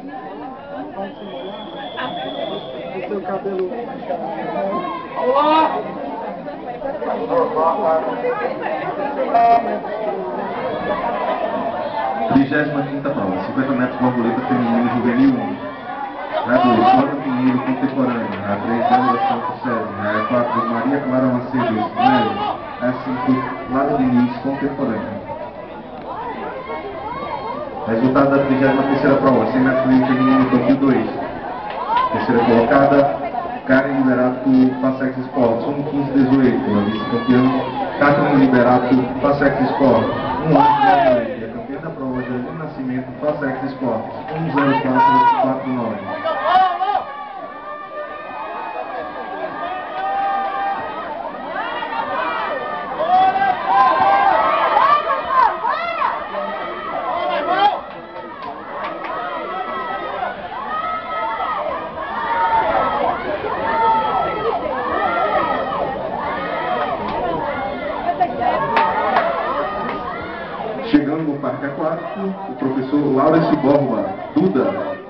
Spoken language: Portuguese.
O seu cabelo. Olá! 35ª prova, 50 metros borboleta feminino juvenil 1. Raia 2, Flota Pinheiro contemporânea. Raia 3, Débora Santos César. Raia 4, Maria Clara Macedo Spinelli. Raia 5, Lara Diniz contemporânea. Resultado da 33ª prova, 100 metros livre feminino Tóquio 2. Terceira colocada, Karen Liberato Passex Sports, 1:15:18. A vice-campeã, Catherine Liberato Passex Sports, 1:11:49. E a campeã da prova, Janine Nascimento Passex Sports, 1:04:49. Chegando no parque aquático, o professor Laurence Borba, Duda.